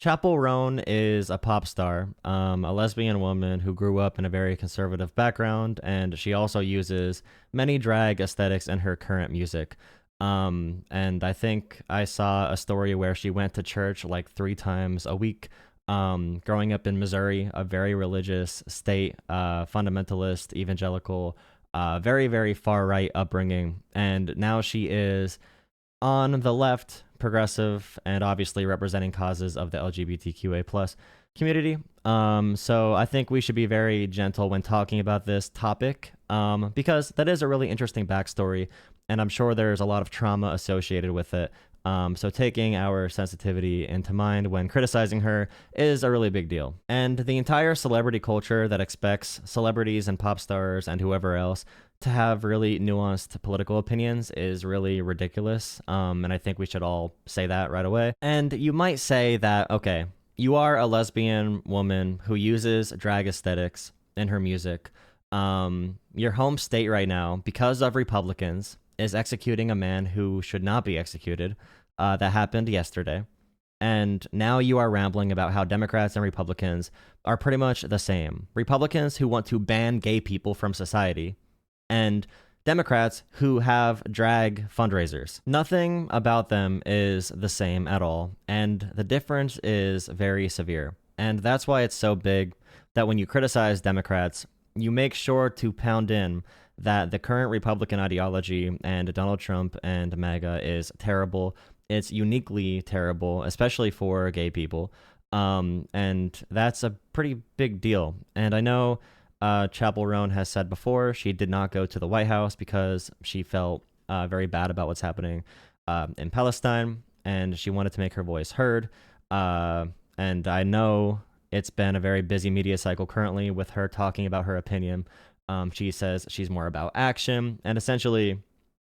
Chappell Roan is a pop star, a lesbian woman who grew up in a very conservative background, and she also uses many drag aesthetics in her current music. And I think I saw a story where she went to church like 3 times a week. Growing up in Missouri, a very religious state, fundamentalist, evangelical, very, very far right upbringing. And now she is on the left, progressive, and obviously representing causes of the LGBTQA plus community. So I think we should be very gentle when talking about this topic, because that is a really interesting backstory, and I'm sure there's a lot of trauma associated with it. So taking our sensitivity into mind when criticizing her is a really big deal. And the entire celebrity culture that expects celebrities and pop stars and whoever else to have really nuanced political opinions is really ridiculous. And I think we should all say that right away. And you might say that, okay, you are a lesbian woman who uses drag aesthetics in her music. Your home state right now, because of Republicans, is executing a man who should not be executed. That happened yesterday. And now you are rambling about how Democrats and Republicans are pretty much the same. Republicans who want to ban gay people from society, and Democrats who have drag fundraisers. Nothing about them is the same at all, and the difference is very severe. And that's why it's so big that when you criticize Democrats, you make sure to pound in that the current Republican ideology and Donald Trump and MAGA is terrible. It's uniquely terrible, especially for gay people. And that's a pretty big deal. And I know Chappell Roan has said before she did not go to the White House because she felt very bad about what's happening in Palestine, and she wanted to make her voice heard. And I know it's been a very busy media cycle currently with her talking about her opinion. She says she's more about action, and essentially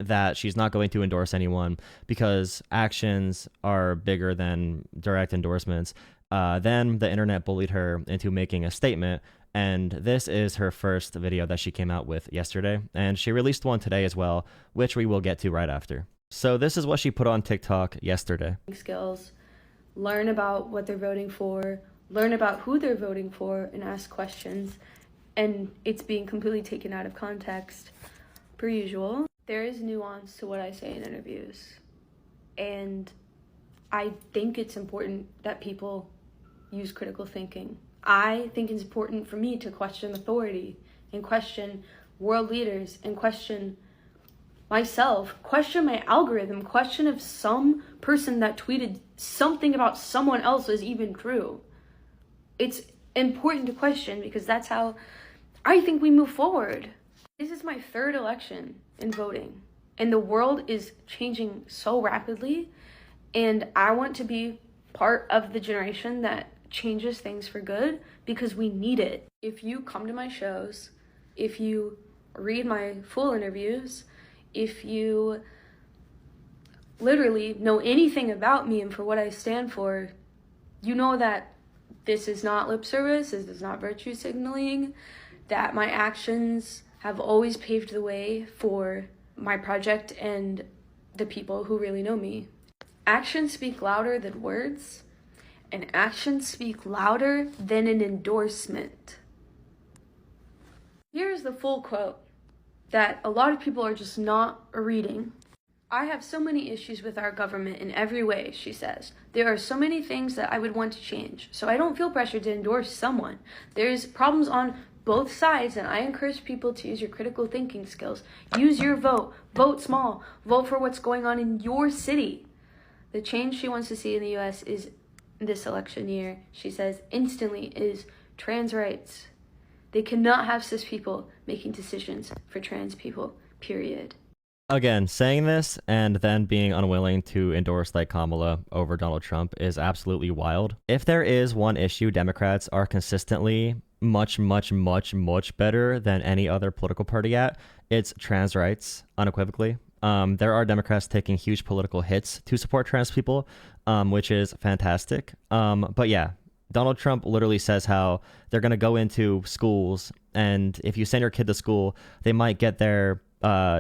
that she's not going to endorse anyone because actions are bigger than direct endorsements. Then the internet bullied her into making a statement, and this is her first video that she came out with yesterday, and she released one today as well, which we will get to right after. So this is what she put on TikTok yesterday. Skills, learn about what they're voting for, learn about who they're voting for, and ask questions. And it's being completely taken out of context, per usual. There is nuance to what I say in interviews. And I think it's important that people use critical thinking. I think it's important for me to question authority and question world leaders and question myself, question my algorithm, question if some person that tweeted something about someone else is even true. It's important to question because that's how I think we move forward. This is my third election in voting, and the world is changing so rapidly, and I want to be part of the generation that changes things for good because we need it. If you come to my shows, if you read my full interviews, if you literally know anything about me and for what I stand for, you know that this is not lip service, this is not virtue signaling, that my actions have always paved the way for my project and the people who really know me. Actions speak louder than words, and actions speak louder than an endorsement. Here's the full quote that a lot of people are just not reading. I have so many issues with our government in every way, she says. There are so many things that I would want to change, so I don't feel pressured to endorse someone. There's problems on both sides, and I encourage people to use your critical thinking skills. Use your vote. Vote small. Vote for what's going on in your city. The change she wants to see in the U.S. is this election year, she says, instantly is trans rights. They cannot have cis people making decisions for trans people, period. Again, saying this and then being unwilling to endorse like Kamala over Donald Trump is absolutely wild. If there is one issue Democrats are consistently much better than any other political party at, it's trans rights, unequivocally. There are Democrats taking huge political hits to support trans people, which is fantastic. But yeah, Donald Trump literally says how they're going to go into schools, and if you send your kid to school, they might get their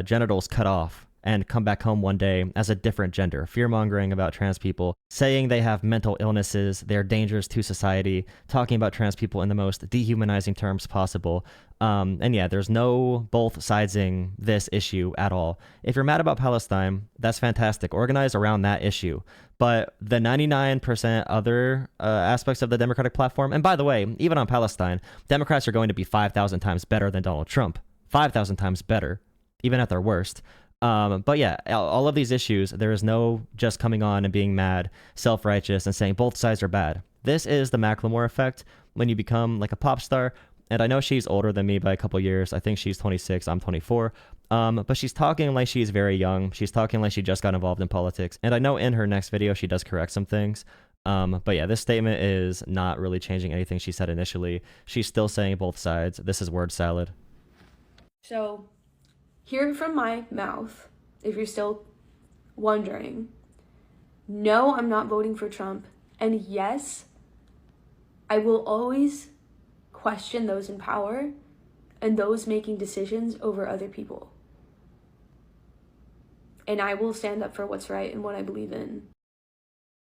genitals cut off and come back home one day as a different gender, fear-mongering about trans people, saying they have mental illnesses, they're dangerous to society, talking about trans people in the most dehumanizing terms possible. And yeah, there's no both sidesing this issue at all. If you're mad about Palestine, that's fantastic. Organize around that issue. But the 99% other aspects of the Democratic platform, and by the way, even on Palestine, Democrats are going to be 5,000 times better than Donald Trump. 5,000 times better, even at their worst. But yeah, all of these issues, there is no just coming on and being mad, self-righteous, and saying both sides are bad. This is the Macklemore effect when you become like a pop star. And I know she's older than me by a couple years. I think she's 26, I'm 24. But she's talking like she's very young. She's talking like she just got involved in politics. And I know in her next video, she does correct some things. But yeah, this statement is not really changing anything she said initially. She's still saying both sides. This is word salad. So, hearing from my mouth, if you're still wondering, no, I'm not voting for Trump. And yes, I will always question those in power and those making decisions over other people. And I will stand up for what's right and what I believe in.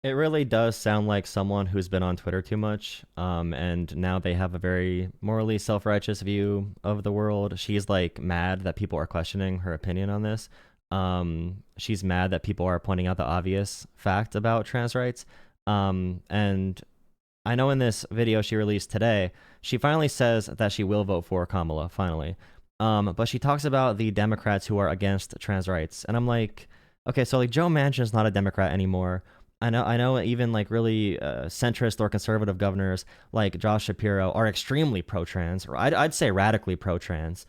It really does sound like someone who's been on Twitter too much, and now they have a very morally self-righteous view of the world. She's like mad that people are questioning her opinion on this. She's mad that people are pointing out the obvious fact about trans rights. And I know in this video she released today, she finally says that she will vote for Kamala, finally. But she talks about the Democrats who are against trans rights. And I'm like, okay, so like Joe Manchin's not a Democrat anymore. I know even like really centrist or conservative governors like Josh Shapiro are extremely pro-trans, or I'd say radically pro-trans.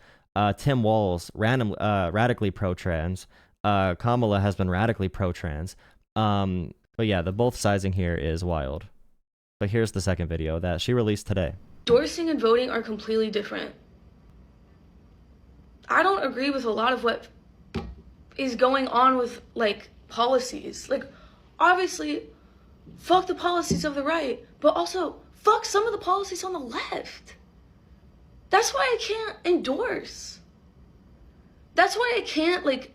Tim Walz, radically pro-trans. Kamala has been radically pro-trans. But yeah, the both sidesing here is wild. But here's the second video that she released today. Endorsing and voting are completely different. I don't agree with a lot of what is going on with like policies. Like, obviously, fuck the policies of the right, but also fuck some of the policies on the left. That's why I can't endorse. That's why I can't like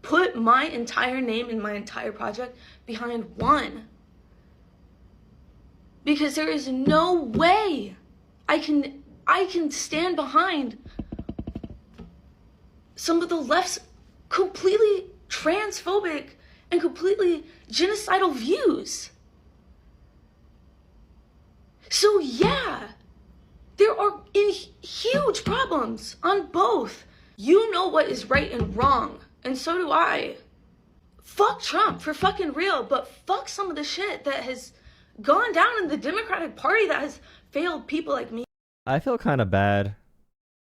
put my entire name and my entire project behind one. Because there is no way I can stand behind some of the left's completely transphobic and completely genocidal views. So yeah, there are huge problems on both. You know what is right and wrong, and so do I. Fuck Trump for fucking real, but fuck some of the shit that has gone down in the Democratic Party that has failed people like me. I feel kind of bad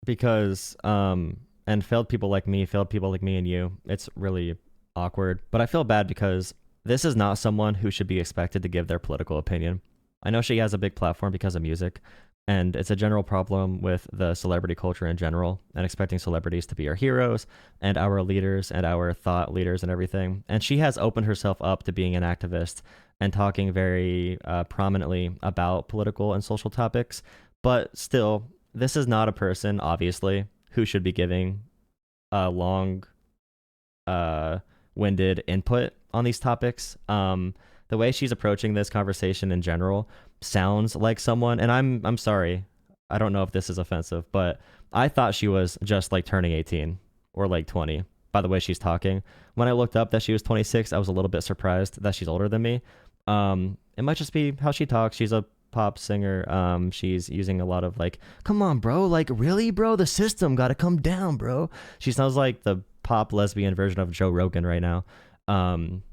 because, and failed people like me and you, it's really awkward, but I feel bad because this is not someone who should be expected to give their political opinion. I know she has a big platform because of music, and it's a general problem with the celebrity culture in general and expecting celebrities to be our heroes and our leaders and our thought leaders and everything. And she has opened herself up to being an activist and talking very prominently about political and social topics. But still, this is not a person, obviously, who should be giving long winded input on these topics. The way she's approaching this conversation in general sounds like someone, and I'm sorry, I don't know if this is offensive, but I thought she was just like turning 18 or like 20 by the way she's talking. When I looked up that she was 26, I was a little bit surprised that she's older than me. It might just be how she talks. She's a pop singer. She's using a lot of like, come on, bro, like really, bro, the system gotta come down, bro. She sounds like the pop lesbian version of Joe Rogan right now.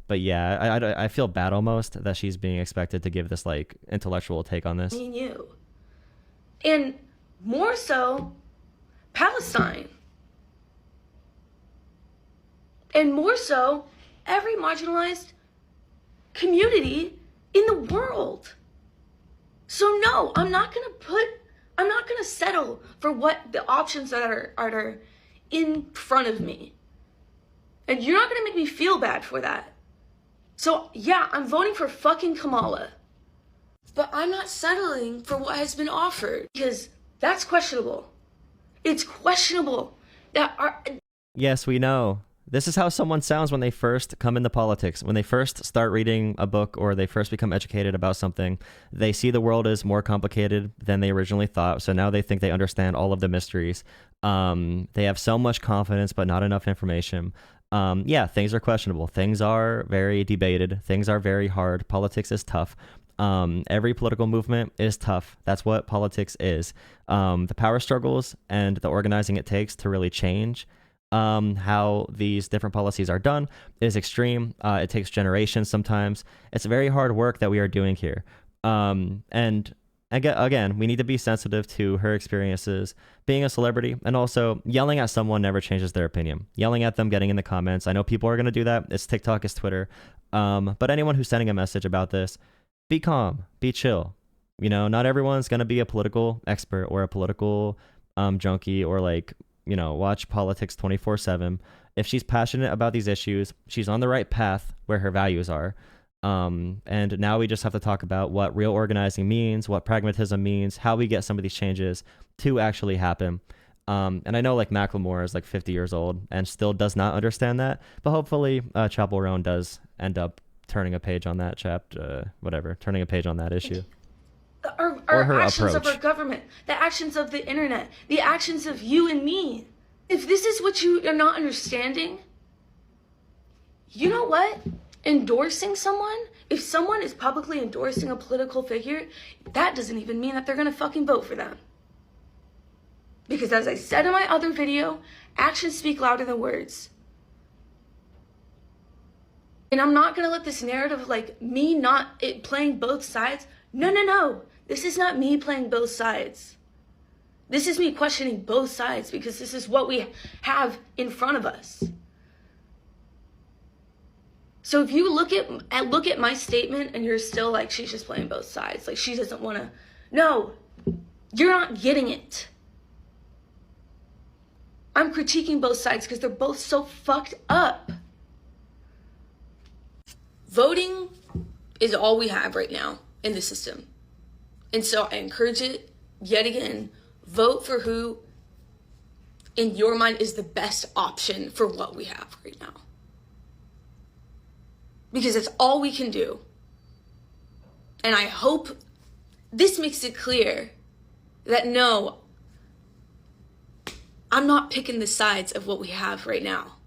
But yeah, I feel bad almost that she's being expected to give this like intellectual take on this. Me and you. And more so, Palestine. And more so, every marginalized community in the world. So no, I'm not gonna settle for what the options that are in front of me. And you're not gonna make me feel bad for that. So yeah, I'm voting for fucking Kamala. But I'm not settling for what has been offered because that's questionable. It's questionable that Yes, we know This is how someone sounds when they first come into politics. When they first start reading a book or they first become educated about something, they see the world as more complicated than they originally thought. So now they think they understand all of the mysteries. They have so much confidence, but not enough information. Yeah, things are questionable. Things are very debated. Things are very hard. Politics is tough. Every political movement is tough. That's what politics is. The power struggles and the organizing it takes to really change how these different policies are done is extreme. It takes generations sometimes. It's very hard work that we are doing here. And again, we need to be sensitive to her experiences being a celebrity, and also yelling at someone never changes their opinion. Yelling at them, getting in the comments. I know people are going to do that. It's TikTok, it's Twitter. But anyone who's sending a message about this, be calm, be chill. You know, not everyone's going to be a political expert or a political junkie or like, you know, watch politics 24/7. If she's passionate about these issues, she's on the right path where her values are. And now we just have to talk about what real organizing means, what pragmatism means, how we get some of these changes to actually happen. And I know like Macklemore is like 50 years old and still does not understand that, but hopefully Chappell Roan does end up turning a page on that turning a page on that issue. Our actions of our government, the actions of the internet, the actions of you and me. If this is what you are not understanding, you know what? Endorsing someone, if someone is publicly endorsing a political figure, that doesn't even mean that they're gonna fucking vote for them. Because as I said in my other video, actions speak louder than words. And I'm not gonna let this narrative of like me not playing both sides. No. This is not me playing both sides. This is me questioning both sides because this is what we have in front of us. So if you look at my statement and you're still like, she's just playing both sides, like she doesn't want to, no, you're not getting it. I'm critiquing both sides because they're both so fucked up. Voting is all we have right now in the system. And so I encourage it, yet again, vote for who in your mind is the best option for what we have right now. Because it's all we can do. And I hope this makes it clear that no, I'm not picking the sides of what we have right now.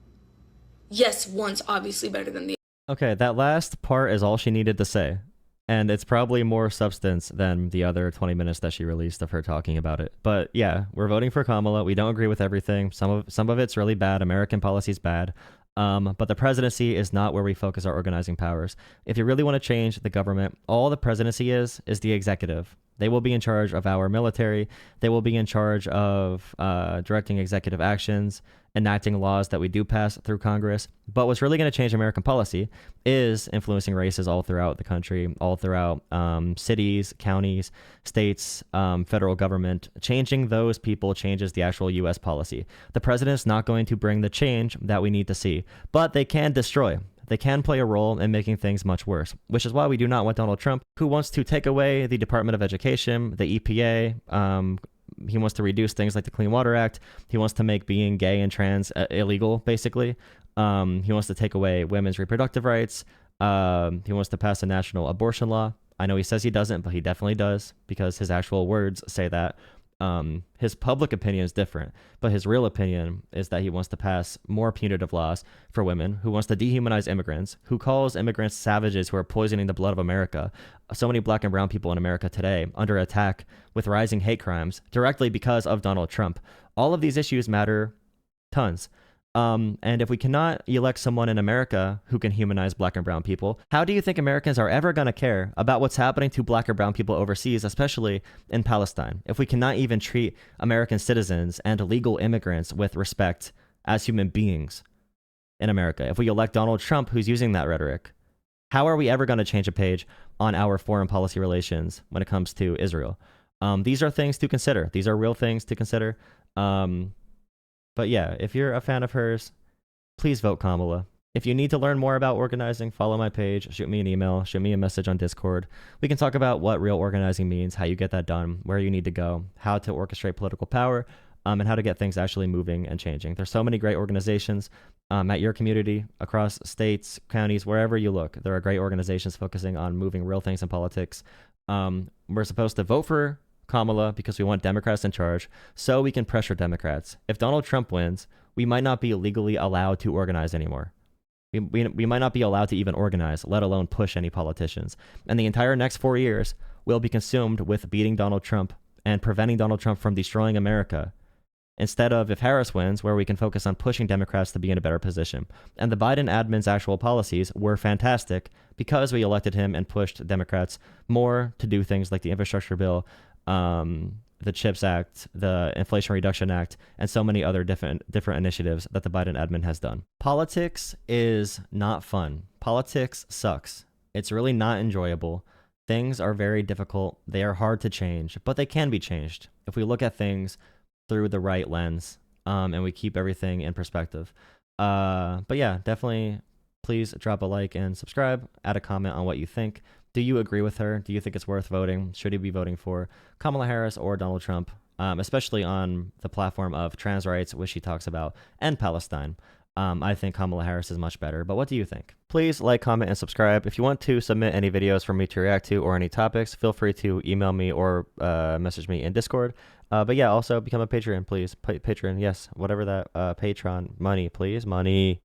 Yes, one's obviously better than the other. Okay, that last part is all she needed to say. And it's probably more substance than the other 20 minutes that she released of her talking about it. But yeah, we're voting for Kamala. We don't agree with everything. Some of it's really bad. American policy's bad. But the presidency is not where we focus our organizing powers. If you really want to change the government, all the presidency is the executive. They will be in charge of our military. They will be in charge of directing executive actions, enacting laws that we do pass through Congress. But what's really going to change American policy is influencing races all throughout the country, all throughout cities, counties, states, federal government. Changing those people changes the actual U.S. policy. The president's not going to bring the change that we need to see, but they can destroy. They can play a role in making things much worse, which is why we do not want Donald Trump, who wants to take away the Department of Education, the EPA. He wants to reduce things like the Clean Water Act. He wants to make being gay and trans illegal, basically. He wants to take away women's reproductive rights. He wants to pass a national abortion law. I know he says he doesn't, but he definitely does because his actual words say that. His public opinion is different, but his real opinion is that he wants to pass more punitive laws for women, who wants to dehumanize immigrants, who calls immigrants savages who are poisoning the blood of America. So many black and brown people in America today under attack with rising hate crimes directly because of Donald Trump. All of these issues matter tons. And if we cannot elect someone in America who can humanize black and brown people, how do you think Americans are ever going to care about what's happening to black or brown people overseas, especially in Palestine? If we cannot even treat American citizens and legal immigrants with respect as human beings in America, if we elect Donald Trump, who's using that rhetoric, how are we ever going to change a page on our foreign policy relations when it comes to Israel? These are things to consider. These are real things to consider. But yeah, if you're a fan of hers, please vote Kamala. If you need to learn more about organizing, follow my page, shoot me an email, shoot me a message on Discord. We can talk about what real organizing means, how you get that done, where you need to go, how to orchestrate political power, and how to get things actually moving and changing. There's so many great organizations at your community, across states, counties, wherever you look. There are great organizations focusing on moving real things in politics. We're supposed to vote for Kamala because we want Democrats in charge so we can pressure Democrats. If Donald Trump wins, we might not be legally allowed to organize anymore. We might not be allowed to even organize, let alone push any politicians. And the entire next 4 years will be consumed with beating Donald Trump and preventing Donald Trump from destroying America. Instead of, if Harris wins, where we can focus on pushing Democrats to be in a better position. And the Biden admin's actual policies were fantastic because we elected him and pushed Democrats more to do things like the infrastructure bill, the CHIPS Act, the Inflation Reduction Act, and so many other different initiatives that the Biden admin has done. Politics is not fun. Politics sucks. It's really not enjoyable. Things are very difficult. They are hard to change, but they can be changed if we look at things through the right lens, and we keep everything in perspective. But yeah, definitely please drop a like and subscribe. Add a comment on what you think. Do you agree with her? Do you think it's worth voting? Should you be voting for Kamala Harris or Donald Trump? Especially on the platform of trans rights, which she talks about, and Palestine. I think Kamala Harris is much better, but what do you think? Please like, comment, and subscribe. If you want to submit any videos for me to react to or any topics, feel free to email me or message me in Discord. But yeah, also become a Patreon, please. Patreon, yes, whatever that, Patreon, money, please, money.